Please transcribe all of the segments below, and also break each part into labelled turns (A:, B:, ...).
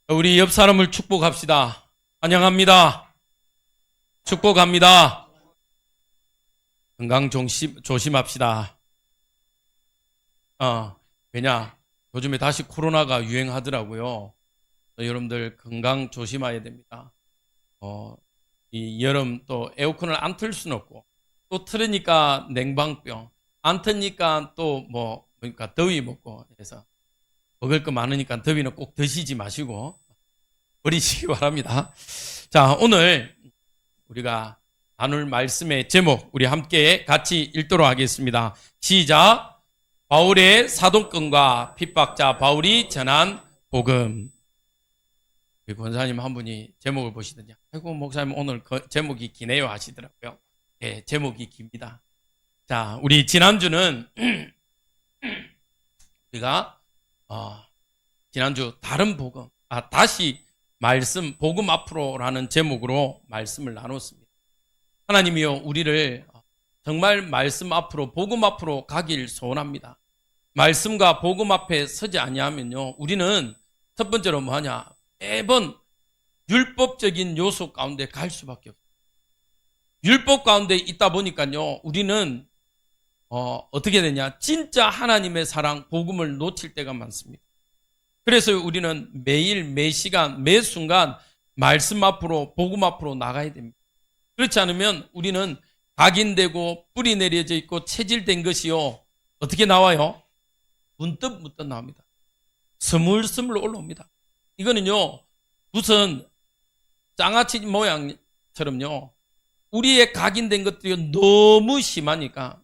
A: 우리 옆 사람을 축복합시다. 환영합니다. 축복합니다. 건강 조심합시다. 왜냐? 요즘에 다시 코로나가 유행하더라고요. 여러분들 건강 조심해야 됩니다. 이 여름 또 에어컨을 안 틀 수는 없고, 또 틀으니까 냉방병, 안 트니까 또 그러니까 더위 먹고 해서 먹을 거 많으니까 더위는 꼭 드시지 마시고 버리시기 바랍니다. 자, 오늘 우리가 나눌 말씀의 제목 우리 함께 같이 읽도록 하겠습니다. 시작. 바울의 사도권과 핍박자 바울이 전한 복음. 우리 권사님 한 분이 제목을 보시더니 아이고 목사님 오늘 제목이 기네요 하시더라고요. 네, 제목이 깁니다. 자, 우리 지난주는 우리가 지난주 다른 복음, 다시 말씀 복음 앞으로라는 제목으로 말씀을 나눴습니다. 하나님이요 우리를 정말 말씀 앞으로 복음 앞으로 가길 소원합니다. 말씀과 복음 앞에 서지 아니하면요 우리는 첫 번째로 뭐하냐, 매번 율법적인 요소 가운데 갈 수밖에 없어요. 율법 가운데 있다 보니까요 우리는 어떻게 되냐, 진짜 하나님의 사랑 복음을 놓칠 때가 많습니다. 그래서 우리는 매일 매 시간 매 순간 말씀 앞으로 복음 앞으로 나가야 됩니다. 그렇지 않으면 우리는 각인되고 뿌리 내려져 있고 체질된 것이요 어떻게 나와요? 문득 나옵니다. 스물스물 올라옵니다. 이거는요 무슨 장아찌 모양처럼요 우리의 각인된 것들이 너무 심하니까,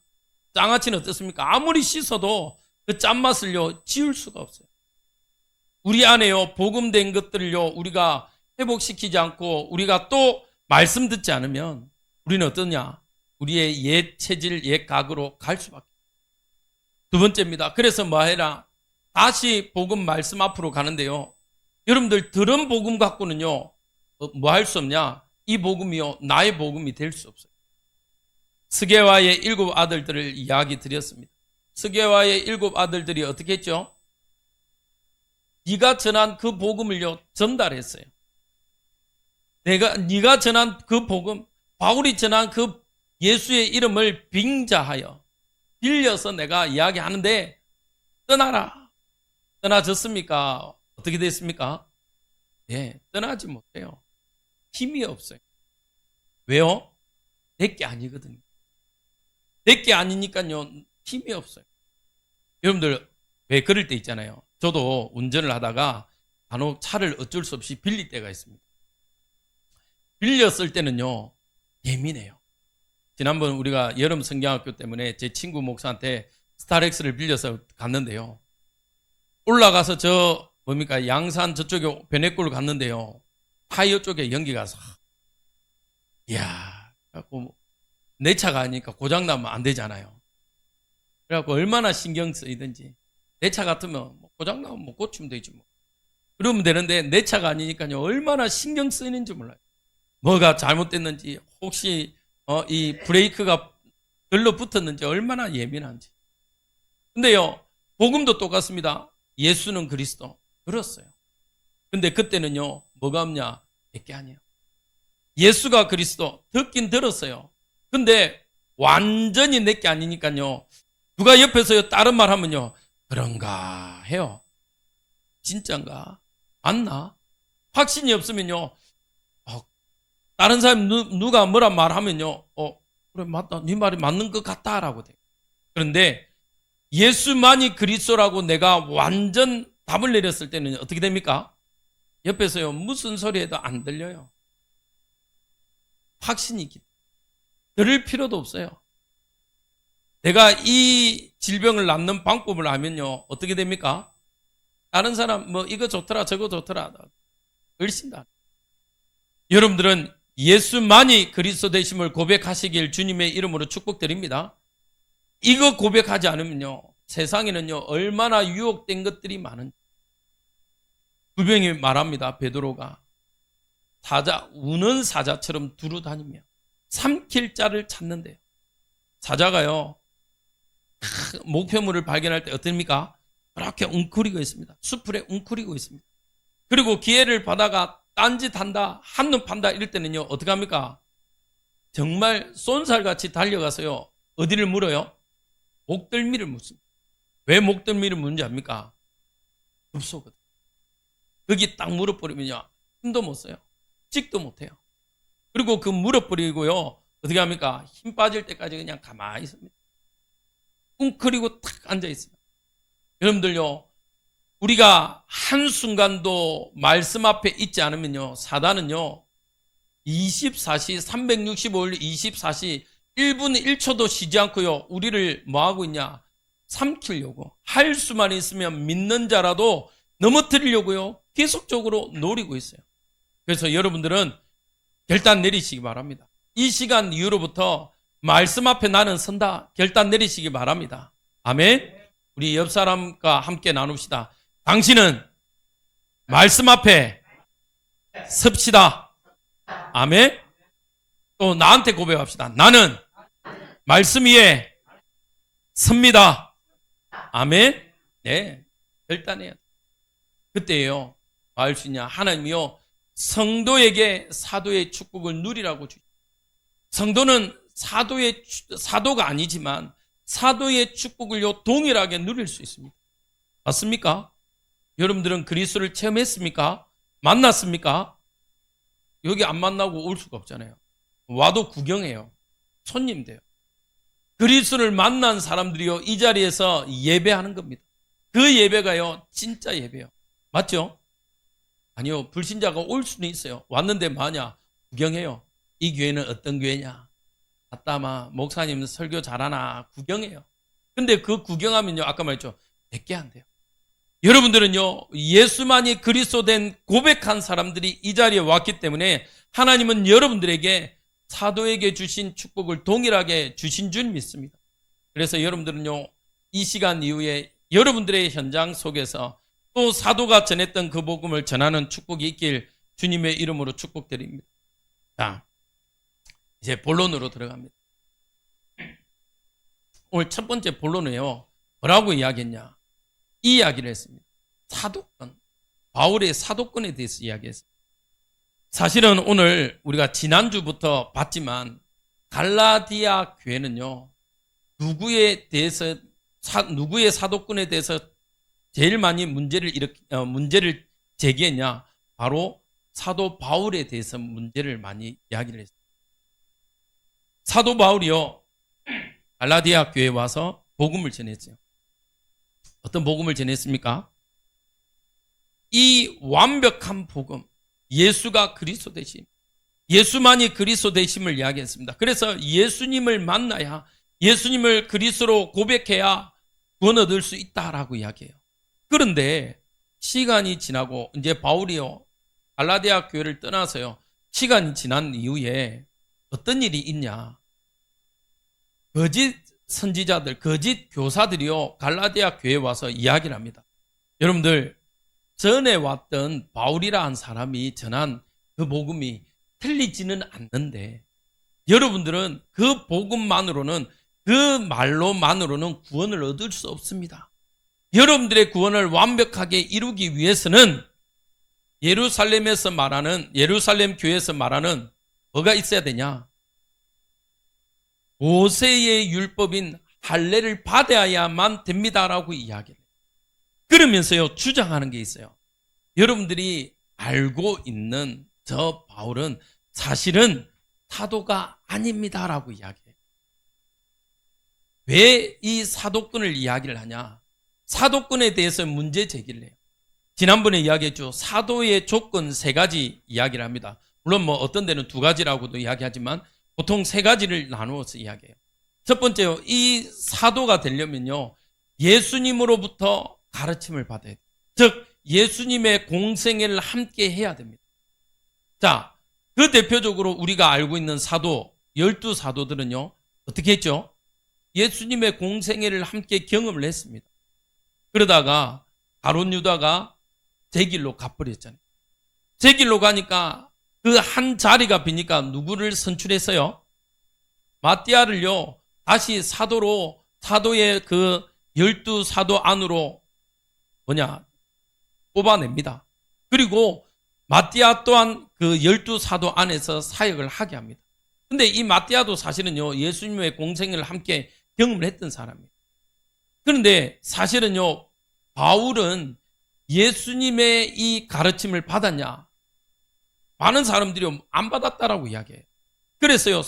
A: 장아찌는 어떻습니까? 아무리 씻어도 그 짠맛을요 지울 수가 없어요. 우리 안에요 복음된 것들을요 우리가 회복시키지 않고 우리가 또 말씀 듣지 않으면 우리는 어떠냐, 우리의 옛 체질 옛 각으로 갈 수밖에. 두 번째입니다. 그래서 뭐 해라, 다시 복음 말씀 앞으로 가는데요 여러분들 들은 복음 갖고는요 뭐 할 수 없냐, 이 복음이요 나의 복음이 될 수 없어요. 스게와의 7 아들들을 이야기 드렸습니다. 스게와의 7 아들들이 어떻게 했죠? 네가 전한 그 복음을요 전달했어요. 네가 전한 그 복음, 바울이 전한 그 예수의 이름을 빙자하여 빌려서 내가 이야기하는데 떠나라. 떠나졌습니까? 어떻게 됐습니까? 네, 떠나지 못해요. 힘이 없어요. 왜요? 내게 아니거든요. 내게 아니니까요 힘이 없어요. 여러분들 왜 그럴 때 있잖아요. 저도 운전을 하다가 간혹 차를 어쩔 수 없이 빌릴 때가 있습니다. 빌렸을 때는요 예민해요. 지난번 우리가 여름 성경학교 때문에 제 친구 목사한테 스타렉스를 빌려서 갔는데요, 올라가서 양산 저쪽에 변해골 갔는데요 타이어 쪽에 연기가 서 이야, 그래갖고 내 차가 아니니까 고장나면 안 되잖아요. 그래갖고 얼마나 신경 쓰이든지, 내 차 같으면 고장나면 고치면 되지 뭐. 그러면 되는데 내 차가 아니니까요 얼마나 신경 쓰이는지 몰라요. 뭐가 잘못됐는지, 혹시 이 브레이크가 들러붙었는지 얼마나 예민한지. 근데요 복음도 똑같습니다. 예수는 그리스도 들었어요. 근데 그때는요 뭐가 없냐, 내게 아니에요. 예수가 그리스도 듣긴 들었어요. 근데 완전히 내게 아니니까요 누가 옆에서요 다른 말 하면요 그런가 해요. 진짠가? 맞나? 확신이 없으면요 다른 사람 누가 뭐라 말하면요 그래 맞다, 네 말이 맞는 것 같다라고 돼요. 그런데 예수만이 그리스도라고 내가 완전 답을 내렸을 때는 어떻게 됩니까? 옆에서요 무슨 소리 해도 안 들려요. 확신이 있기 때문에 들을 필요도 없어요. 내가 이 질병을 낫는 방법을 알면요 어떻게 됩니까? 다른 사람 이거 좋더라 저거 좋더라 훨씬 다. 여러분들은 예수만이 그리스도 되심을 고백하시길 주님의 이름으로 축복드립니다. 이거 고백하지 않으면요 세상에는요 얼마나 유혹된 것들이 많은지. 부병이 말합니다. 베드로가 우는 사자처럼 두루 다니며 삼킬 자를 찾는데요, 사자가요 목표물을 발견할 때 어떻습니까? 그렇게 웅크리고 있습니다. 수풀에 웅크리고 있습니다. 그리고 기회를 받아가 딴짓한다, 한눈 판다 이럴 때는요, 어떻게 합니까? 정말 쏜살같이 달려가서요, 어디를 물어요? 목덜미를 묻습니다. 왜 목덜미를 묻는지 압니까? 급소거든. 거기 딱 물어버리면요, 힘도 못 써요. 찍도 못해요. 그리고 그 물어버리고요, 어떻게 합니까? 힘 빠질 때까지 그냥 가만히 있습니다. 웅크리고 탁 앉아있어요. 여러분들요, 우리가 한순간도 말씀 앞에 있지 않으면요, 사단은요, 24시, 365일 24시, 1분 1초도 쉬지 않고요, 우리를 뭐하고 있냐? 삼키려고. 할 수만 있으면 믿는 자라도 넘어뜨리려고요, 계속적으로 노리고 있어요. 그래서 여러분들은 결단 내리시기 바랍니다. 이 시간 이후로부터 말씀 앞에 나는 선다. 결단 내리시기 바랍니다. 아멘. 우리 옆 사람과 함께 나눕시다. 당신은 말씀 앞에 섭시다. 아멘. 또 나한테 고백합시다. 나는 말씀 위에 섭니다. 아멘. 네, 결단해야 돼. 그때요, 뭐 할 수 있냐? 하나님이요, 성도에게 사도의 축복을 누리라고 주죠. 성도는 사도가 아니지만 사도의 축복을요, 동일하게 누릴 수 있습니다. 맞습니까? 여러분들은 그리스도를 체험했습니까? 만났습니까? 여기 안 만나고 올 수가 없잖아요. 와도 구경해요. 손님 돼요. 그리스도를 만난 사람들이요, 이 자리에서 예배하는 겁니다. 그 예배가요, 진짜 예배요. 맞죠? 아니요, 불신자가 올 수는 있어요. 왔는데 뭐하냐? 구경해요. 이 교회는 어떤 교회냐? 아따마 목사님 설교 잘하나? 구경해요. 근데 그 구경하면요, 아까 말했죠, 100개 안 돼요. 여러분들은요, 예수만이 그리스도 된 고백한 사람들이 이 자리에 왔기 때문에 하나님은 여러분들에게 사도에게 주신 축복을 동일하게 주신 줄 믿습니다. 그래서 여러분들은요, 이 시간 이후에 여러분들의 현장 속에서 또 사도가 전했던 그 복음을 전하는 축복이 있길 주님의 이름으로 축복드립니다. 자, 이제 본론으로 들어갑니다. 오늘 첫 번째 본론은요, 뭐라고 이야기했냐? 이 이야기를 했습니다. 사도권, 바울의 사도권에 대해서 이야기했습니다. 사실은 오늘 우리가 지난주부터 봤지만 갈라디아 교회는요, 누구의 사도권에 대해서 제일 많이 문제를 제기했냐? 바로 사도 바울에 대해서 문제를 많이 이야기를 했습니다. 사도 바울이요, 갈라디아 교회에 와서 복음을 전했어요. 어떤 복음을 전했습니까? 이 완벽한 복음, 예수가 그리스도 되심, 예수만이 그리스도 되심을 이야기했습니다. 그래서 예수님을 만나야, 예수님을 그리스도로 고백해야 구원 얻을 수 있다라고 이야기해요. 그런데 시간이 지나고 이제 바울이요, 갈라디아 교회를 떠나서요, 시간이 지난 이후에 어떤 일이 있냐? 거짓 선지자들, 거짓 교사들이요, 갈라디아 교회에 와서 이야기를 합니다. 여러분들, 전에 왔던 바울이라 한 사람이 전한 그 복음이 틀리지는 않는데, 여러분들은 그 복음만으로는, 그 말로만으로는 구원을 얻을 수 없습니다. 여러분들의 구원을 완벽하게 이루기 위해서는 예루살렘에서 말하는, 예루살렘 교회에서 말하는 뭐가 있어야 되냐? 모세의 율법인 할례를 받아야만 됩니다라고 이야기를 해요. 그러면서요, 주장하는 게 있어요. 여러분들이 알고 있는 저 바울은 사실은 사도가 아닙니다라고 이야기해요. 왜 이 사도권을 이야기를 하냐? 사도권에 대해서 문제 제기를 해요. 지난번에 이야기했죠. 사도의 조건 3가지 이야기를 합니다. 물론 뭐 어떤 데는 2가지라고도 이야기하지만 보통 3가지를 나누어서 이야기해요. 첫 번째요, 이 사도가 되려면요, 예수님으로부터 가르침을 받아야 돼요. 즉 예수님의 공생애를 함께 해야 됩니다. 자, 그 대표적으로 우리가 알고 있는 사도, 12사도들은요 어떻게 했죠? 예수님의 공생애를 함께 경험을 했습니다. 그러다가 가룟 유다가 제 길로 가버렸잖아요. 제 길로 가니까 그 한 자리가 비니까 누구를 선출했어요? 마띠아를요 다시 사도로, 사도의 그 12사도 안으로 뽑아냅니다. 그리고 마띠아 또한 그 12사도 안에서 사역을 하게 합니다. 근데 이 마띠아도 사실은요, 예수님의 공생을 함께 경험을 했던 사람이에요. 그런데 사실은요, 바울은 예수님의 이 가르침을 받았냐? 많은 사람들이 안 받았다라고 이야기해요. 그래서요,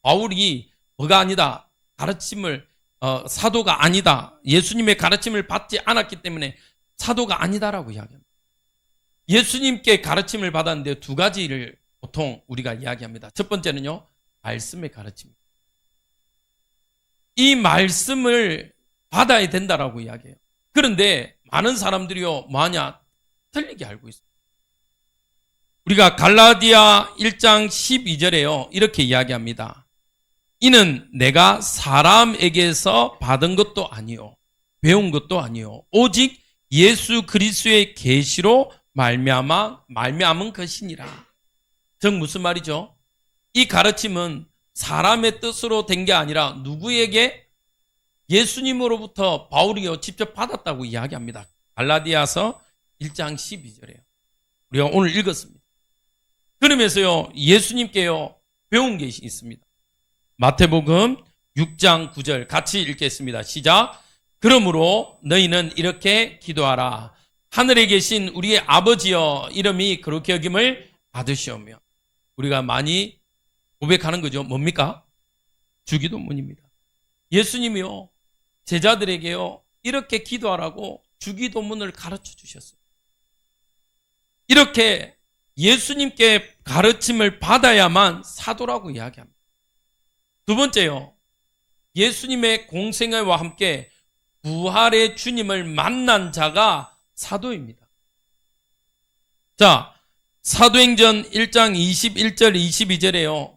A: 바울이 뭐가 아니다, 가르침을 사도가 아니다, 예수님의 가르침을 받지 않았기 때문에 사도가 아니다라고 이야기합니다. 예수님께 가르침을 받았는데 두 가지를 보통 우리가 이야기합니다. 첫 번째는요, 말씀의 가르침입니다. 이 말씀을 받아야 된다라고 이야기해요. 그런데 많은 사람들이요, 뭐하냐, 틀리게 알고 있어요. 우리가 갈라디아 1장 12절에요, 이렇게 이야기합니다. 이는 내가 사람에게서 받은 것도 아니요, 배운 것도 아니요, 오직 예수 그리스도의 계시로 말미암은 것이니라. 즉 무슨 말이죠? 이 가르침은 사람의 뜻으로 된 게 아니라 누구에게? 예수님으로부터 바울이요 직접 받았다고 이야기합니다. 갈라디아서 1장 12절에요. 우리가 오늘 읽었습니다. 그러면서요, 예수님께요 배운 게 있습니다. 마태복음 6장 9절 같이 읽겠습니다. 시작. 그러므로 너희는 이렇게 기도하라. 하늘에 계신 우리의 아버지여, 이름이 그렇게 여김을 받으시오며. 우리가 많이 고백하는 거죠. 뭡니까? 주기도문입니다. 예수님이요, 제자들에게요, 이렇게 기도하라고 주기도문을 가르쳐 주셨어요. 이렇게 예수님께 가르침을 받아야만 사도라고 이야기합니다. 두 번째요, 예수님의 공생애와 함께 부활의 주님을 만난 자가 사도입니다. 자, 사도행전 1장 21절 22절에요.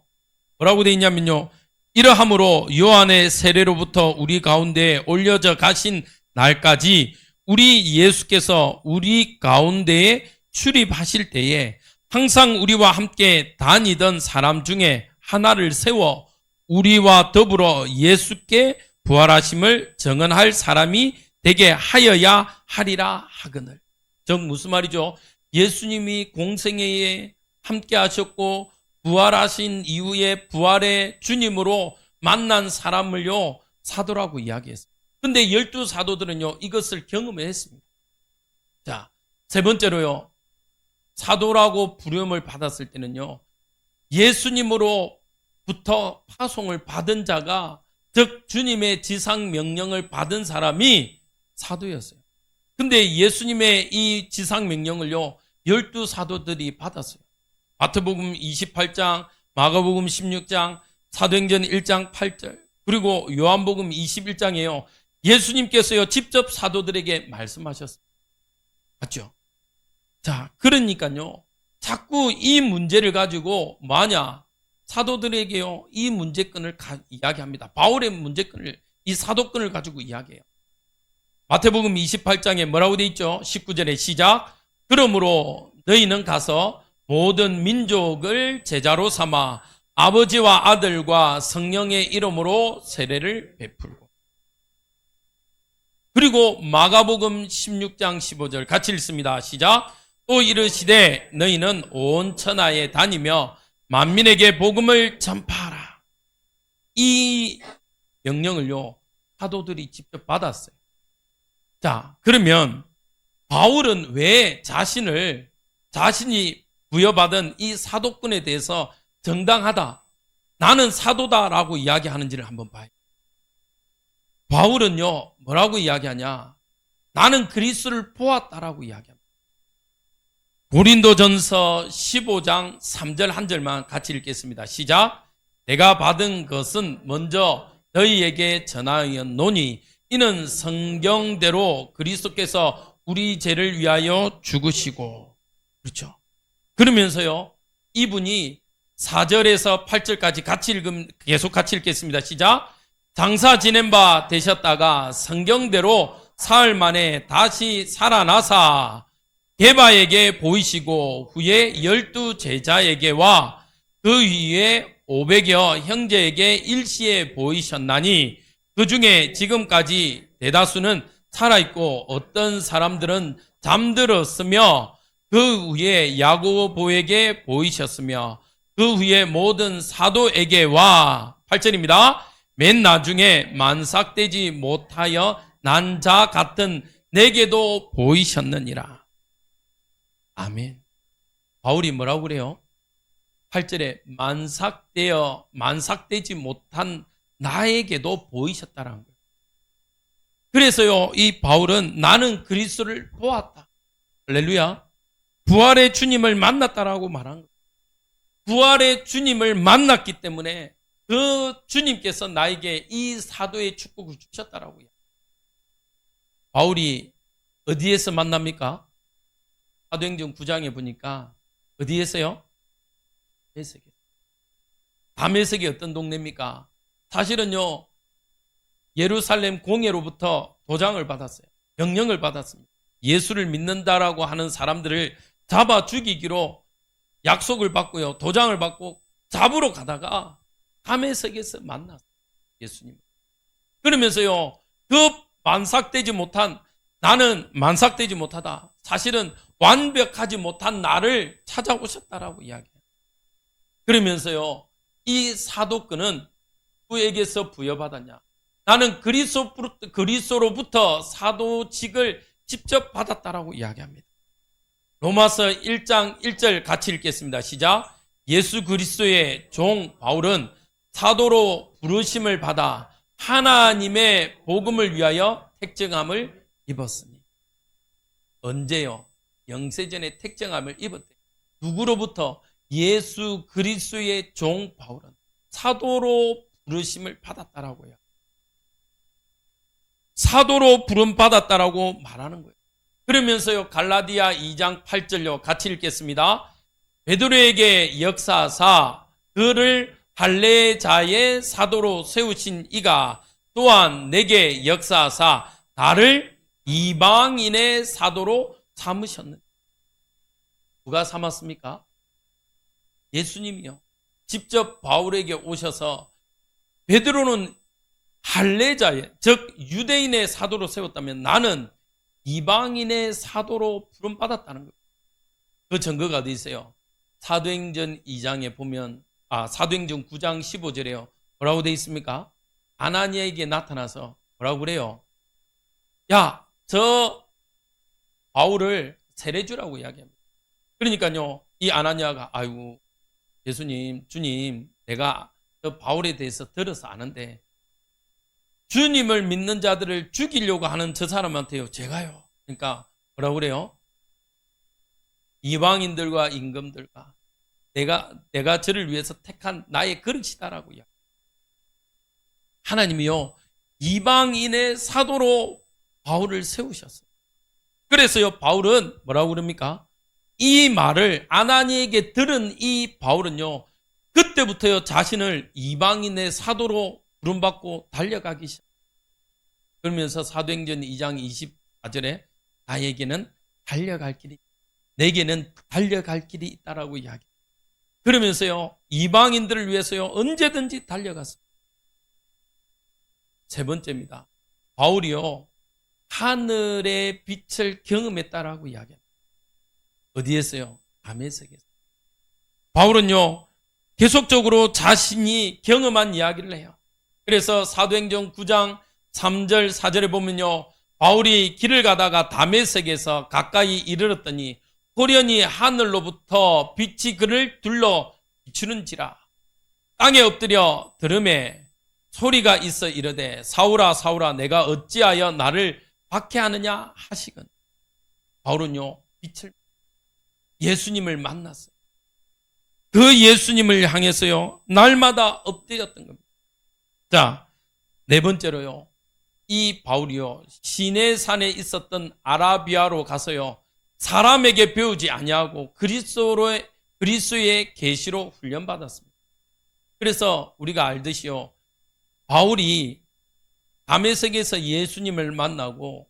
A: 뭐라고 되어 있냐면요, 이러함으로 요한의 세례로부터 우리 가운데에 올려져 가신 날까지 우리 예수께서 우리 가운데에 출입하실 때에 항상 우리와 함께 다니던 사람 중에 하나를 세워 우리와 더불어 예수께 부활하심을 증언할 사람이 되게 하여야 하리라 하거늘. 즉 무슨 말이죠? 예수님이 공생애에 함께 하셨고 부활하신 이후에 부활의 주님으로 만난 사람을요 사도라고 이야기했어요. 근데 12사도들은요 이것을 경험했습니다. 자, 세 번째로요, 사도라고 부름을 받았을 때는요, 예수님으로부터 파송을 받은 자가, 즉 주님의 지상 명령을 받은 사람이 사도였어요. 근데 예수님의 이 지상 명령을요 12사도들이 받았어요. 마태복음 28장, 마가복음 16장, 사도행전 1장 8절, 그리고 요한복음 21장에요 예수님께서요 직접 사도들에게 말씀하셨어요. 맞죠? 자, 그러니까요 자꾸 이 문제를 가지고 뭐하냐, 사도들에게요 이 문제끈을 이야기합니다. 바울의 문제끈을, 이 사도끈을 가지고 이야기해요. 마태복음 28장에 뭐라고 되어 있죠? 19절에 시작. 그러므로 너희는 가서 모든 민족을 제자로 삼아 아버지와 아들과 성령의 이름으로 세례를 베풀고. 그리고 마가복음 16장 15절 같이 읽습니다. 시작. 또 이르시되 너희는 온 천하에 다니며 만민에게 복음을 전파하라. 이 명령을요 사도들이 직접 받았어요. 자, 그러면 바울은 왜 자신이 부여받은 이 사도권에 대해서 정당하다, 나는 사도다라고 이야기하는지를 한번 봐요. 바울은요 뭐라고 이야기하냐, 나는 그리스도를 보았다라고 이야기합니다. 고린도전서 15장 3절 한 절만 같이 읽겠습니다. 시작. 내가 받은 것은 먼저 너희에게 전하였노니 이는 성경대로 그리스도께서 우리 죄를 위하여 죽으시고. 그렇죠. 그러면서요 이분이 4절에서 8절까지 계속 같이 읽겠습니다. 시작. 장사 지낸 바 되셨다가 성경대로 사흘 만에 다시 살아나사 게바에게 보이시고 후에 12 제자에게와 그 위에 500여 형제에게 일시에 보이셨나니 그 중에 지금까지 대다수는 살아있고 어떤 사람들은 잠들었으며 그 후에 야고보에게 보이셨으며 그 후에 모든 사도에게와 8절입니다. 맨 나중에 만삭되지 못하여 난 자 같은 내게도 보이셨느니라. 아멘. 바울이 뭐라고 그래요? 8절에 만삭되지 못한 나에게도 보이셨다라는 거예요. 그래서요, 이 바울은 나는 그리스도를 보았다. 할렐루야. 부활의 주님을 만났다라고 말한 거예요. 부활의 주님을 만났기 때문에 그 주님께서 나에게 이 사도의 축복을 주셨다라고요. 바울이 어디에서 만납니까? 사도행전 9장에 보니까 어디에서요? 다메섹. 다메섹이 어떤 동네입니까? 사실은요, 예루살렘 공예로부터 도장을 받았어요. 명령을 받았습니다. 예수를 믿는다라고 하는 사람들을 잡아 죽이기로 약속을 받고요, 도장을 받고 잡으러 가다가 다메섹에서 만났어요, 예수님. 그러면서요, 그 나는 만삭되지 못하다. 사실은 완벽하지 못한 나를 찾아오셨다라고 이야기해요. 그러면서요, 이 사도권은 누구에게서 부여받았냐? 나는 그리스도로부터 사도직을 직접 받았다라고 이야기합니다. 로마서 1장 1절 같이 읽겠습니다. 시작. 예수 그리스도의 종 바울은 사도로 부르심을 받아 하나님의 복음을 위하여 택정함을 입었으니. 언제요? 영세전에 택정함을 입었대요. 누구로부터? 예수 그리스도의 종 바울은 사도로 부르심을 받았다라고요. 사도로 부름 받았다라고 말하는 거예요. 그러면서요, 갈라디아 2장 8절요, 같이 읽겠습니다. 베드로에게 역사하사 그를 할례자의 사도로 세우신 이가 또한 내게 역사하사 나를 이방인의 사도로 삼으셨느냐. 누가 삼았습니까? 예수님이요. 직접 바울에게 오셔서 베드로는 할례자의, 즉 유대인의 사도로 세웠다면 나는 이방인의 사도로 부름받았다는 거예요. 그 증거가 어디 있어요? 사도행전 2장에 보면, 사도행전 9장 15절에요. 뭐라고 되어 있습니까? 아나니아에게 나타나서 뭐라고 그래요? 야, 저 바울을 세례주라고 이야기합니다. 그러니까요, 이 아나니아가 아이고 예수님, 주님, 내가 저 바울에 대해서 들어서 아는데 주님을 믿는 자들을 죽이려고 하는 저 사람한테요, 제가요. 그러니까 뭐라고 그래요? 이방인들과 임금들과 내가 저를 위해서 택한 나의 그릇이다라고요. 하나님이요, 이방인의 사도로 바울을 세우셨어요. 그래서요, 바울은 뭐라고 그럽니까? 이 말을 아나니에게 들은 이 바울은요, 그때부터요, 자신을 이방인의 사도로 부름받고 달려가기 시작. 그러면서 사도행전 2장 24절에 나에게는 달려갈 길이, 내게는 달려갈 길이 있다라고 이야기. 그러면서요, 이방인들을 위해서요, 언제든지 달려갔습니다. 세 번째입니다. 바울이요, 하늘의 빛을 경험했다라고 이야기합니다. 어디에서요? 다메섹에서. 바울은요, 계속적으로 자신이 경험한 이야기를 해요. 그래서 사도행전 9장 3절 4절에 보면요, 바울이 길을 가다가 다메섹에서 가까이 이르렀더니 호련히 하늘로부터 빛이 그를 둘러 비추는지라. 땅에 엎드려 들음에 소리가 있어 이르되 사울아 사울아 내가 어찌하여 나를 박해하느냐 하시건. 바울은요, 빛을, 예수님을 만났어요. 그 예수님을 향해서요, 날마다 엎드렸던 겁니다. 자, 네 번째로요, 이 바울이요, 시내산에 있었던 아라비아로 가서요, 사람에게 배우지 아니하고 그리스도의 계시로 훈련받았습니다. 그래서 우리가 알듯이요, 바울이 다메섹에서 예수님을 만나고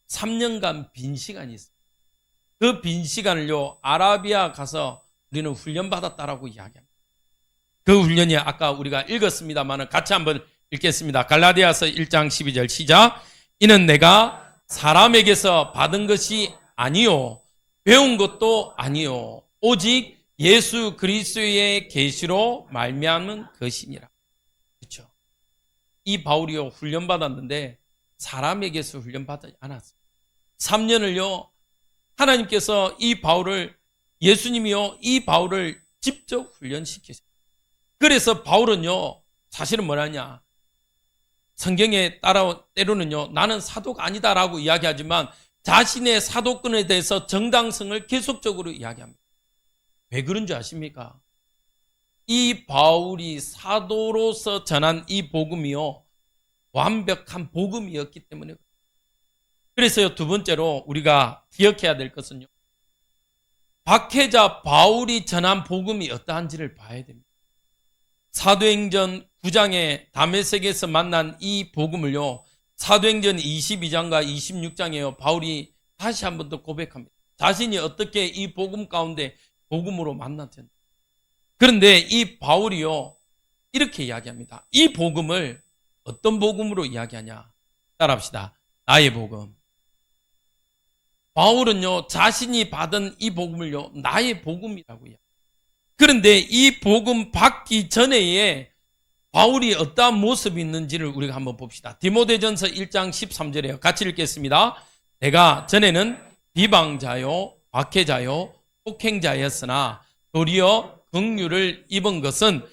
A: 3년간 빈 시간이 있어요. 그 빈 시간을요, 아라비아 가서 우리는 훈련받았다라고 이야기합니다. 그 훈련이 아까 우리가 읽었습니다만 같이 한번 읽겠습니다. 갈라디아서 1장 12절 시작. 이는 내가 사람에게서 받은 것이 아니요 배운 것도 아니요 오직 예수 그리스도의 계시로 말미암은 것이니라. 그렇죠? 이 바울이요 훈련받았는데 사람에게서 훈련받지 않았어요. 3년을요 하나님께서 이 바울을 예수님이요 이 바울을 직접 훈련시키세요. 그래서 바울은요 사실은 뭐냐냐 성경에 따라 때로는요 나는 사도가 아니다라고 이야기하지만 자신의 사도권에 대해서 정당성을 계속적으로 이야기합니다. 왜 그런 줄 아십니까? 이 바울이 사도로서 전한 이 복음이요 완벽한 복음이었기 때문에. 그래서요 두 번째로 우리가 기억해야 될 것은요 박해자 바울이 전한 복음이 어떠한지를 봐야 됩니다. 사도행전 9장에 다메섹에서 만난 이 복음을요 사도행전 22장과 26장에요 바울이 다시 한 번 더 고백합니다. 자신이 어떻게 이 복음 가운데 복음으로 만났는지. 그런데 이 바울이요 이렇게 이야기합니다. 이 복음을 어떤 복음으로 이야기하냐? 따라합시다. 나의 복음. 바울은요 자신이 받은 이 복음을요 나의 복음이라고 이야기합니다. 그런데 이 복음 받기 전에 바울이 어떠한 모습이 있는지를 우리가 한번 봅시다. 디모데전서 1장 13절에요. 같이 읽겠습니다. 내가 전에는 비방자요 박해자요 폭행자였으나 도리어 긍휼을 입은 것은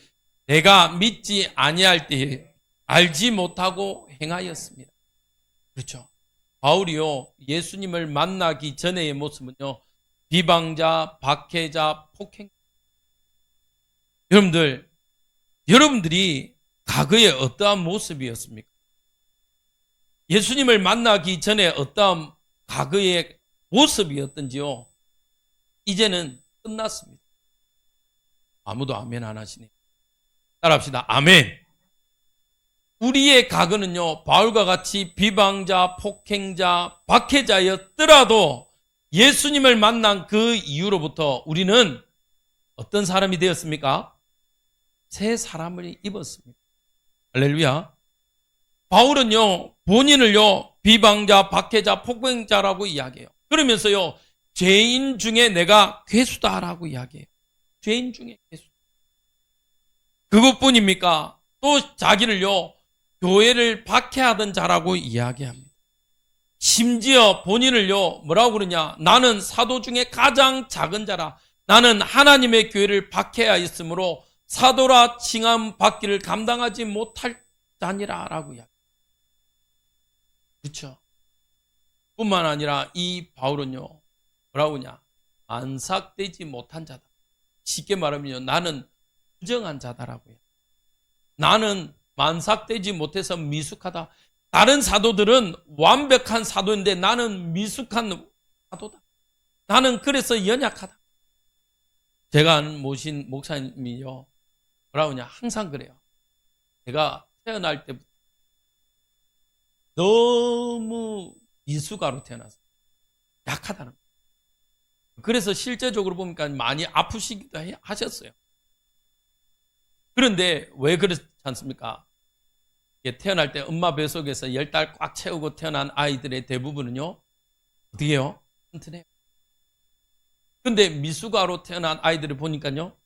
A: 내가 믿지 아니할 때에 알지 못하고 행하였습니다. 그렇죠. 바울이요 예수님을 만나기 전의 모습은요 비방자, 박해자, 폭행. 여러분들이 과거에 어떠한 모습이었습니까? 예수님을 만나기 전에 어떠한 과거의 모습이었던지요 이제는 끝났습니다. 아무도 아멘 안 하시네요. 따라합시다. 아멘. 우리의 과거는요 바울과 같이 비방자, 폭행자, 박해자였더라도 예수님을 만난 그 이후로부터 우리는 어떤 사람이 되었습니까? 새 사람을 입었습니다. 할렐루야. 바울은요 본인을요 비방자, 박해자, 폭행자라고 이야기해요. 그러면서요 죄인 중에 내가 괴수다라고 이야기해요. 죄인 중에 괴수. 그것뿐입니까? 또 자기를요 교회를 박해하던 자라고 이야기합니다. 심지어 본인을요 뭐라고 그러냐? 나는 사도 중에 가장 작은 자라. 나는 하나님의 교회를 박해하였으므로 사도라 칭함 받기를 감당하지 못할 자니라 라고 이야기합니다. 그렇죠? 뿐만 아니라 이 바울은요 뭐라고 하냐? 안삭되지 못한 자다. 쉽게 말하면요 나는 부정한 자다라고요. 나는 만삭되지 못해서 미숙하다. 다른 사도들은 완벽한 사도인데 나는 미숙한 사도다. 나는 그래서 연약하다. 제가 아는 모신 목사님이요 뭐라고 하냐? 항상 그래요. 제가 태어날 때부터 너무 미숙아로 태어났어요. 약하다는 거예요. 그래서 실제적으로 보니까 많이 아프시기도 하셨어요. 그런데 왜 그렇지 않습니까? 태어날 때 엄마 뱃속에서 10달 꽉 채우고 태어난 아이들의 대부분은요 어떻게 해요? 튼튼해요. 근데 미숙아로 태어난 아이들을 보니까요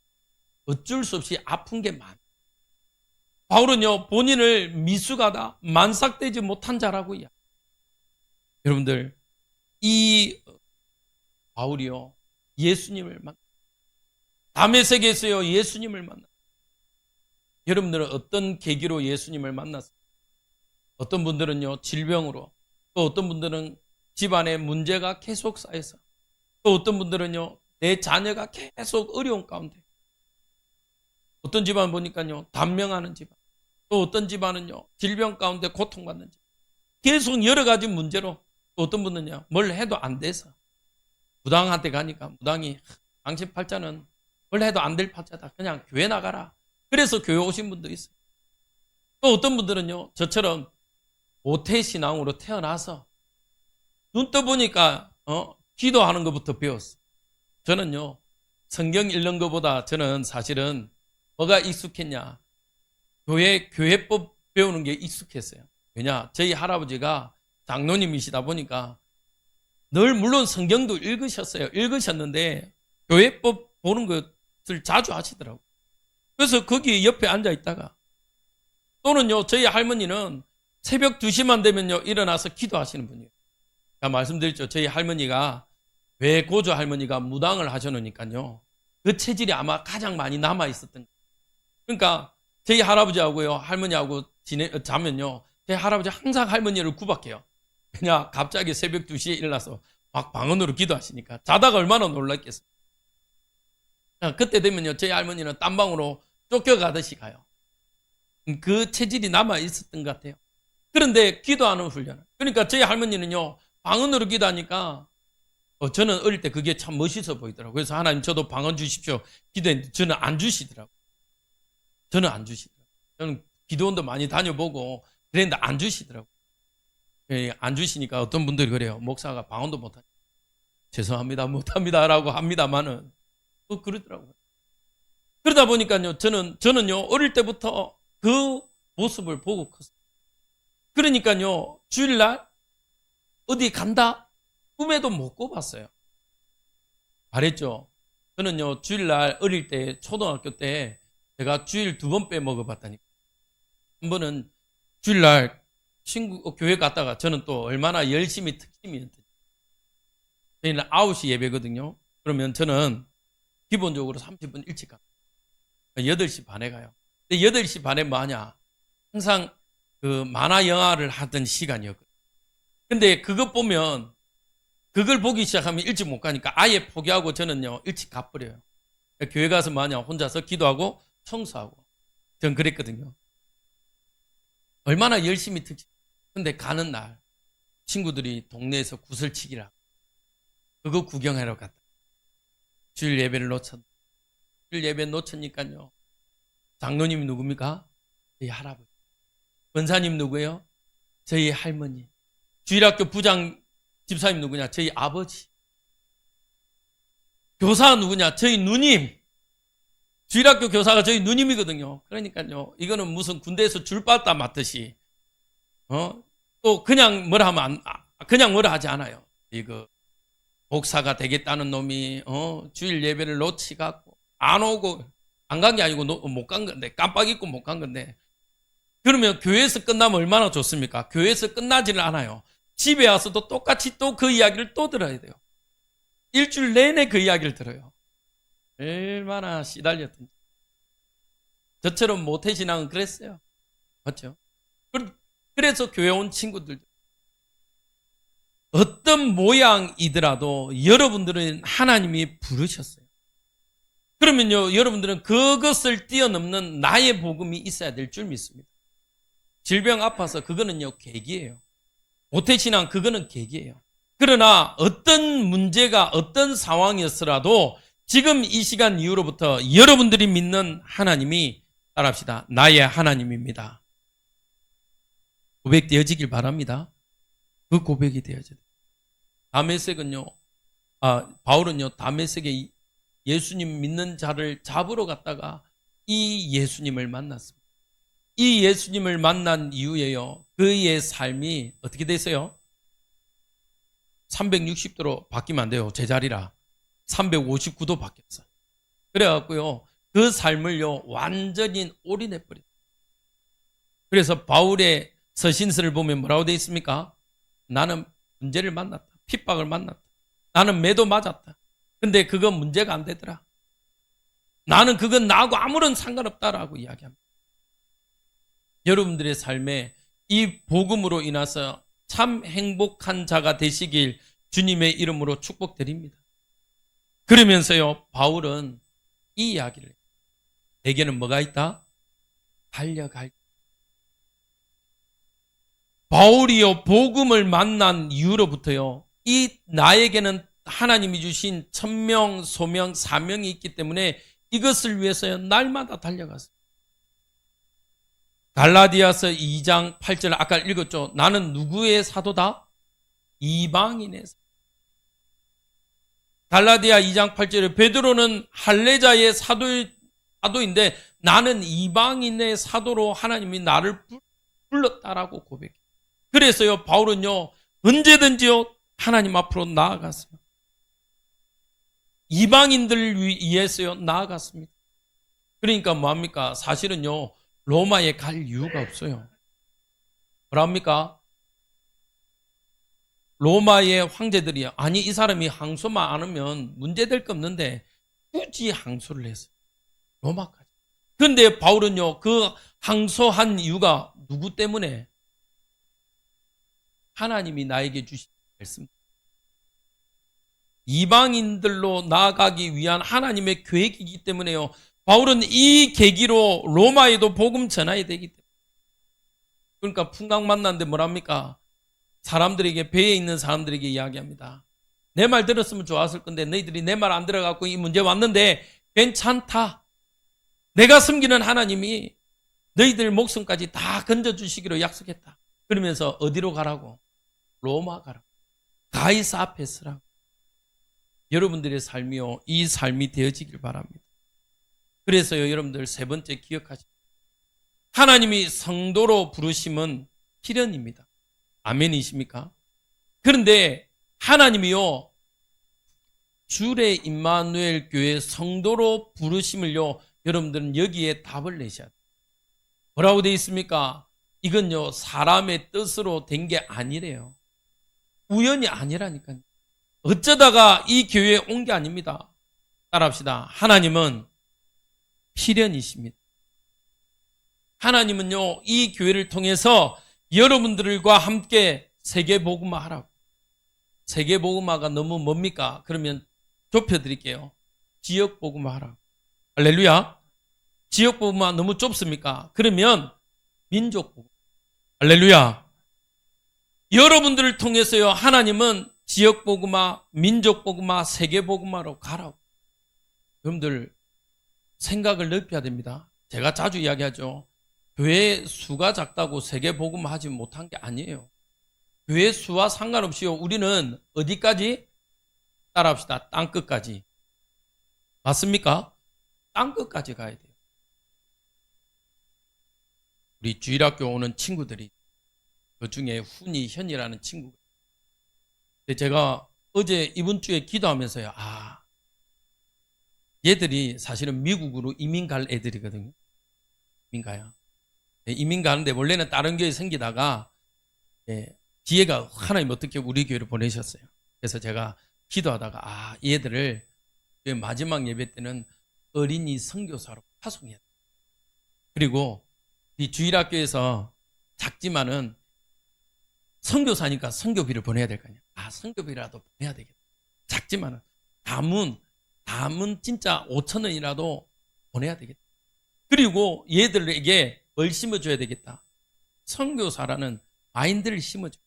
A: 어쩔 수 없이 아픈 게 많아요. 바울은요 본인을 미숙하다, 만삭되지 못한 자라고 이야기해요. 여러분들 이 바울이요 예수님을 만나 다메섹에서요 예수님을 만나. 여러분들은 어떤 계기로 예수님을 만났어요? 어떤 분들은요 질병으로, 또 어떤 분들은 집안에 문제가 계속 쌓여서, 또 어떤 분들은요 내 자녀가 계속 어려운 가운데, 어떤 집안 보니까요 단명하는 집안, 또 어떤 집안은요 질병 가운데 고통받는 집안, 계속 여러 가지 문제로, 또 어떤 분은요 뭘 해도 안 돼서 무당한테 가니까 무당이 당신 팔자는 뭘 해도 안 될 팔자다, 그냥 교회 나가라. 그래서 교회 오신 분도 있어요. 또 어떤 분들은요 저처럼 모태신앙으로 태어나서 눈 떠보니까 기도하는 것부터 배웠어요. 저는요 성경 읽는 것보다 저는 사실은 뭐가 익숙했냐, 교회법 배우는 게 익숙했어요. 왜냐, 저희 할아버지가 장로님이시다 보니까 늘 물론 성경도 읽으셨어요. 읽으셨는데 교회법 보는 것을 자주 하시더라고요. 그래서 거기 옆에 앉아 있다가 또는요, 저희 할머니는 새벽 2시만 되면요, 일어나서 기도하시는 분이에요. 제가 말씀드렸죠. 저희 할머니가 왜 고조 할머니가 무당을 하셔놓으니까요, 그 체질이 아마 가장 많이 남아 있었던 거예요. 그러니까 저희 할아버지하고요, 할머니하고 자면요, 저희 할아버지 항상 할머니를 구박해요. 그냥 갑자기 새벽 2시에 일어나서 막 방언으로 기도하시니까 자다가 얼마나 놀랐겠어요. 그때 되면요, 저희 할머니는 딴방으로 쫓겨가듯이 가요. 그 체질이 남아 있었던 것 같아요. 그런데 기도하는 훈련. 그러니까 저희 할머니는요, 방언으로 기도하니까 저는 어릴 때 그게 참 멋있어 보이더라고요. 그래서 하나님 저도 방언 주십시오 기도했는데 저는 안 주시더라고요. 저는 기도원도 많이 다녀보고 그랬는데 안 주시더라고요. 안 주시니까 어떤 분들이 그래요. 목사가 방언도 못하니까 죄송합니다, 못합니다라고 합니다만은 그러더라고요. 그러다 보니까요, 저는요, 어릴 때부터 그 모습을 보고 컸어요. 그러니까요, 주일날 어디 간다? 꿈에도 못 꿔봤어요. 말했죠. 저는요, 주일날 어릴 때, 초등학교 때 제가 주일 2번 빼먹어봤다니까. 한 번은 주일날 교회 갔다가 저는 또 얼마나 열심히 특심이었던지. 저희는 9시 예배거든요. 그러면 저는 기본적으로 30분 일찍 갑니다. 8시 반에 가요. 근데 8시 반에 뭐하냐? 항상 그 만화 영화를 하던 시간이었거든요. 근데 그것 보면, 그걸 보기 시작하면 일찍 못 가니까 아예 포기하고 저는요, 일찍 가버려요. 교회 가서 뭐하냐? 혼자서 기도하고 청소하고. 전 그랬거든요. 얼마나 열심히 특집. 근데 가는 날, 친구들이 동네에서 구슬치기를 하고, 그거 구경하러 갔다. 주일 예배를 놓쳤니까요. 장로님이 누굽니까? 저희 할아버지. 권사님 누구예요? 저희 할머니. 주일학교 부장 집사님 누구냐? 저희 아버지. 교사 누구냐? 저희 누님. 주일학교 교사가 저희 누님이거든요. 그러니까요, 이거는 무슨 군대에서 줄 받다 맞듯이, 또 그냥 그냥 뭐라 하지 않아요. 이거 목사가 되겠다는 놈이 주일 예배를 놓치갖고 안 오고, 안 간 게 아니고 못 간 건데, 깜빡 잊고 못 간 건데, 그러면 교회에서 끝나면 얼마나 좋습니까? 교회에서 끝나지를 않아요. 집에 와서도 똑같이 또 그 이야기를 또 들어야 돼요. 일주일 내내 그 이야기를 들어요. 얼마나 시달렸던지. 저처럼 모태신앙은 그랬어요. 맞죠? 그래서 교회 온 친구들, 어떤 모양이더라도 여러분들은 하나님이 부르셨어요. 그러면요, 여러분들은 그것을 뛰어넘는 나의 복음이 있어야 될 줄 믿습니다. 질병 아파서 그거는요, 계기예요. 모태신앙 그거는 계기예요. 그러나 어떤 문제가 어떤 상황이었더라도 지금 이 시간 이후로부터 여러분들이 믿는 하나님이, 따라합시다, 나의 하나님입니다. 고백되어지길 바랍니다. 그 고백이 되어져요. 바울은요, 다메섹에 예수님 믿는 자를 잡으러 갔다가 이 예수님을 만났습니다. 이 예수님을 만난 이후에요, 그의 삶이 어떻게 됐어요? 360도로 바뀌면 안 돼요. 제자리라 359도 바뀌었어요. 그래갖고요, 그 삶을요, 완전히 올인해버렸어요. 그래서 바울의 서신서를 보면 뭐라고 되어 있습니까? 나는 문제를 만났다. 핍박을 만났다. 나는 매도 맞았다. 근데 그건 문제가 안 되더라. 나는 그건 나하고 아무런 상관없다라고 이야기합니다. 여러분들의 삶에 이 복음으로 인해서 참 행복한 자가 되시길 주님의 이름으로 축복드립니다. 그러면서요, 바울은 이 이야기를 해요. 내게는 뭐가 있다? 달려갈. 바울이요, 복음을 만난 이후로부터요, 이 나에게는 하나님이 주신 천명, 소명, 사명이 있기 때문에 이것을 위해서요, 날마다 달려갔어요. 갈라디아서 2장 8절 아까 읽었죠. 나는 누구의 사도다? 이방인의 사도. 갈라디아 2장 8절에 베드로는 할례자의 사도인데 나는 이방인의 사도로 하나님이 나를 불렀다라고 고백해요. 그래서요, 바울은요, 언제든지요, 하나님 앞으로 나아갔어요. 이방인들을 위해서요 나아갔습니다. 그러니까 뭐합니까? 사실은요 로마에 갈 이유가 없어요. 뭐랍니까? 로마의 황제들이 아니 이 사람이 항소만 안 하면 문제될 게 없는데 굳이 항소를 했어요. 로마까지. 그런데 바울은요 그 항소한 이유가 누구 때문에? 하나님이 나에게 주신 말씀. 이방인들로 나아가기 위한 하나님의 계획이기 때문에요. 바울은 이 계기로 로마에도 복음 전해야 되기 때문에. 그러니까 풍랑 만났는데 뭐랍니까? 사람들에게, 배에 있는 사람들에게 이야기합니다. 내 말 들었으면 좋았을 건데 너희들이 내 말 안 들어갖고 이 문제 왔는데 괜찮다. 내가 섬기는 하나님이 너희들 목숨까지 다 건져주시기로 약속했다. 그러면서 어디로 가라고? 로마 가라고. 가이사 앞에 서라고. 여러분들의 삶이요 이 삶이 되어지길 바랍니다. 그래서요 여러분들 세 번째 기억하십시오. 하나님이 성도로 부르심은 필연입니다. 아멘이십니까? 그런데 하나님이요 주의 임마누엘 교회 성도로 부르심을요 여러분들은 여기에 답을 내셔야 돼요. 뭐라고 되어 있습니까? 이건요 사람의 뜻으로 된 게 아니래요. 우연이 아니라니까요. 어쩌다가 이 교회에 온 게 아닙니다. 따라합시다. 하나님은 필연이십니다. 하나님은요 이 교회를 통해서 여러분들과 함께 세계복음화 하라고. 세계복음화가 너무 뭡니까? 그러면 좁혀드릴게요. 지역복음화 하라고. 할렐루야. 지역복음화 너무 좁습니까? 그러면 민족복음. 할렐루야. 여러분들을 통해서요 하나님은 지역복음화, 민족복음화, 세계복음화로 가라고. 여러분들 생각을 넓혀야 됩니다. 제가 자주 이야기하죠. 교회 수가 작다고 세계복음화 하지 못한 게 아니에요. 교회 수와 상관없이요 우리는 어디까지? 따라합시다. 땅끝까지. 맞습니까? 땅끝까지 가야 돼요. 우리 주일학교 오는 친구들이 그 중에 훈이, 현이라는 친구가 근데 제가 어제 이번 주에 기도하면서요 얘들이 사실은 미국으로 이민 갈 애들이거든요. 이민 가요. 이민 가는데 원래는 다른 교회 생기다가 기회가 하나님 어떻게 우리 교회를 보내셨어요. 그래서 제가 기도하다가 이 애들을 마지막 예배 때는 어린이 선교사로 파송해야 돼. 그리고 이 주일학교에서 작지만은 선교사니까 선교비를 보내야 될 거 아니야. 선교비라도 보내야 되겠다. 작지만은 담은 진짜 5,000원이라도 보내야 되겠다. 그리고 얘들에게 뭘 심어줘야 되겠다. 선교사라는 마인드를 심어줘.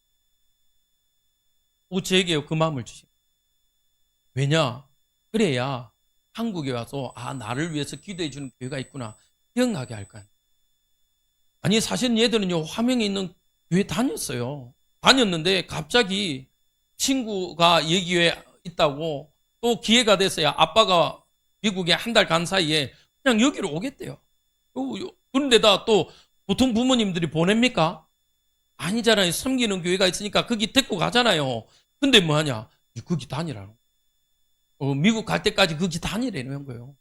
A: 저에게 그 마음을 주시고. 왜냐? 그래야 한국에 와서 나를 위해서 기도해 주는 교회가 있구나 기억나게 할 거 아니에요. 아니 사실 얘들은요 화명에 있는 교회 다녔는데 갑자기 친구가 여기에 있다고 또 기회가 됐어야 아빠가 미국에 한 달 간 사이에 그냥 여기로 오겠대요. 그런데다 또 보통 부모님들이 보냅니까? 아니잖아요. 섬기는 교회가 있으니까 거기 데리고 가잖아요. 근데 뭐하냐? 거기 다니라는 거예요. 미국 갈 때까지 거기 다니라는 거예요.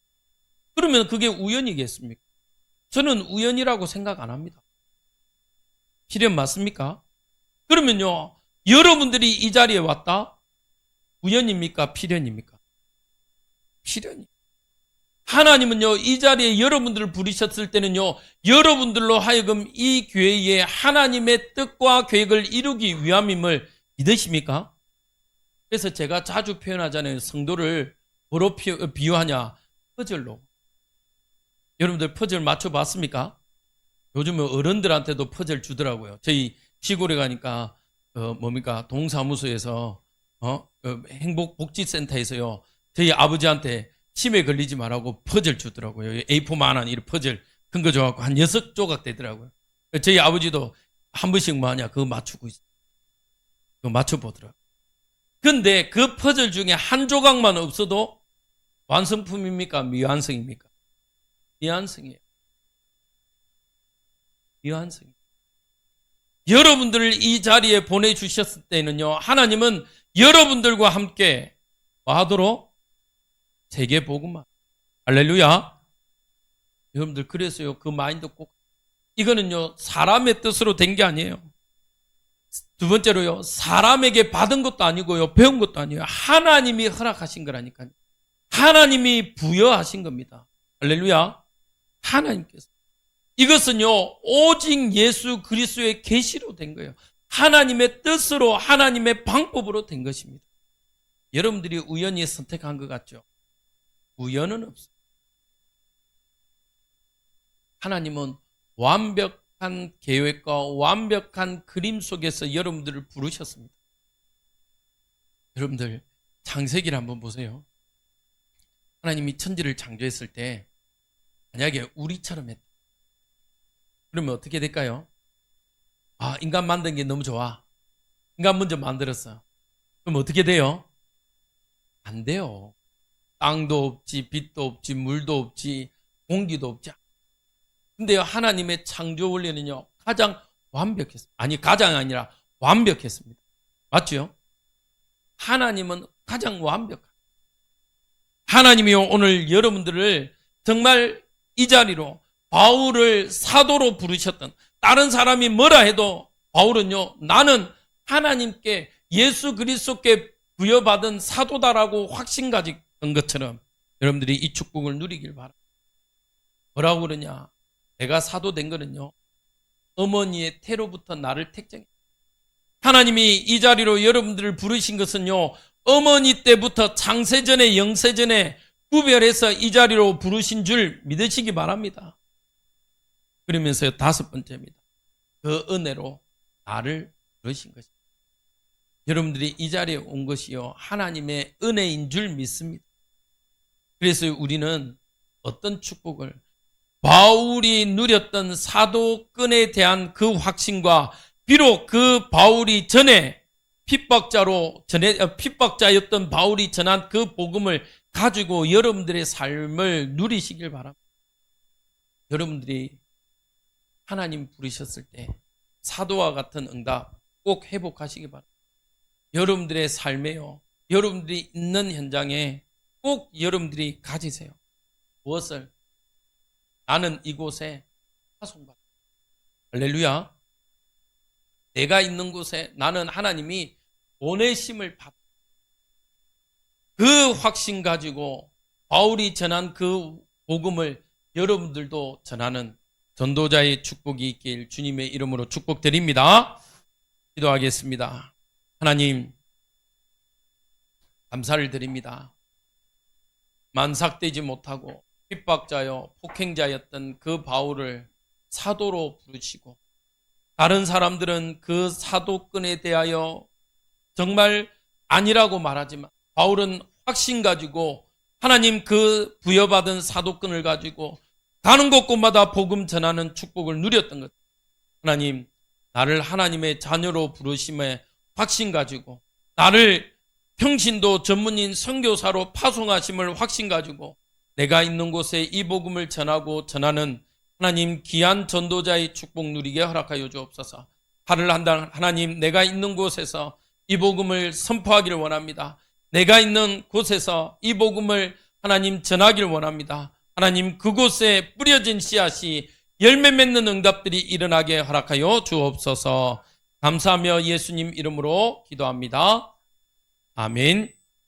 A: 그러면 그게 우연이겠습니까? 저는 우연이라고 생각 안 합니다. 필연 맞습니까? 그러면요 여러분들이 이 자리에 왔다? 우연입니까? 필연입니까? 필연이. 하나님은요 이 자리에 여러분들을 부르셨을 때는요 여러분들로 하여금 이 교회에 하나님의 뜻과 계획을 이루기 위함임을 믿으십니까? 그래서 제가 자주 표현하잖아요. 성도를 뭐로 비유하냐? 퍼즐로. 여러분들 퍼즐 맞춰봤습니까? 요즘은 어른들한테도 퍼즐 주더라고요. 저희 시골에 가니까 동사무소에서 행복복지센터에서요 저희 아버지한테 치매 걸리지 말라고 퍼즐 주더라고요. A4만한 이 퍼즐 큰 거 줘갖고 한 6조각 되더라고요. 저희 아버지도 한 번씩 뭐하냐 그거 맞추고 있어요. 그거 맞춰보더라고요. 근데 그 퍼즐 중에 한 조각만 없어도 완성품입니까? 미완성입니까? 미완성이에요. 미완성. 여러분들을 이 자리에 보내주셨을 때는요 하나님은 여러분들과 함께 뭐 하도록? 세계 복음화. 할렐루야. 여러분들 그래서요, 그 마인드 꼭, 이거는요 사람의 뜻으로 된 게 아니에요. 두 번째로요, 사람에게 받은 것도 아니고요, 배운 것도 아니에요. 하나님이 허락하신 거라니까요. 하나님이 부여하신 겁니다. 할렐루야. 하나님께서. 이것은요 오직 예수 그리스도의 계시로 된 거예요. 하나님의 뜻으로, 하나님의 방법으로 된 것입니다. 여러분들이 우연히 선택한 것 같죠? 우연은 없어요. 하나님은 완벽한 계획과 완벽한 그림 속에서 여러분들을 부르셨습니다. 여러분들 창세기를 한번 보세요. 하나님이 천지를 창조했을 때 만약에 우리처럼 했다. 그러면 어떻게 될까요? 아, 인간 만든 게 너무 좋아. 인간 먼저 만들었어. 그럼 어떻게 돼요? 안 돼요. 땅도 없지, 빛도 없지, 물도 없지, 공기도 없지. 근데 하나님의 창조 원리는요 가장 완벽했습니다. 아니, 가장 아니라 완벽했습니다. 맞죠? 하나님은 가장 완벽한. 하나님이요 오늘 여러분들을 정말 이 자리로 바울을 사도로 부르셨던, 다른 사람이 뭐라 해도 바울은요 나는 하나님께 예수 그리스도께 부여받은 사도다라고 확신 가진 것처럼 여러분들이 이 축복을 누리길 바랍니다. 뭐라고 그러냐? 내가 사도 된 거는요 어머니의 태로부터 나를 택정해. 하나님이 이 자리로 여러분들을 부르신 것은요 어머니 때부터 창세전에 영세전에 구별해서 이 자리로 부르신 줄 믿으시기 바랍니다. 그러면서요 다섯 번째입니다. 그 은혜로 나를 부르신 것입니다. 여러분들이 이 자리에 온 것이요 하나님의 은혜인 줄 믿습니다. 그래서 우리는 어떤 축복을, 바울이 누렸던 사도권에 대한 그 확신과, 비록 그 바울이 전에 핍박자였던 바울이 전한 그 복음을 가지고 여러분들의 삶을 누리시길 바랍니다. 여러분들이 하나님 부르셨을 때 사도와 같은 응답 꼭 회복하시기 바랍니다. 여러분들의 삶에요, 여러분들이 있는 현장에 꼭 여러분들이 가지세요. 무엇을? 나는 이곳에 파송받았다. 할렐루야. 내가 있는 곳에 나는 하나님이 보내심을 받았다. 그 확신 가지고 바울이 전한 그 복음을 여러분들도 전하는 전도자의 축복이 있길 주님의 이름으로 축복드립니다. 기도하겠습니다. 하나님, 감사를 드립니다. 만삭되지 못하고 핍박자요 폭행자였던 그 바울을 사도로 부르시고, 다른 사람들은 그 사도권에 대하여 정말 아니라고 말하지만 바울은 확신 가지고 하나님 그 부여받은 사도권을 가지고 가는 곳곳마다 복음 전하는 축복을 누렸던 것. 하나님, 나를 하나님의 자녀로 부르심에 확신 가지고, 나를 평신도 전문인 선교사로 파송하심을 확신 가지고 내가 있는 곳에 이 복음을 전하고 전하는 하나님 귀한 전도자의 축복 누리게 허락하여 주옵소서. 하나님, 내가 있는 곳에서 이 복음을 선포하기를 원합니다. 내가 있는 곳에서 이 복음을 하나님 전하기를 원합니다. 하나님, 그곳에 뿌려진 씨앗이 열매 맺는 응답들이 일어나게 허락하여 주옵소서. 감사하며 예수님 이름으로 기도합니다. 아멘.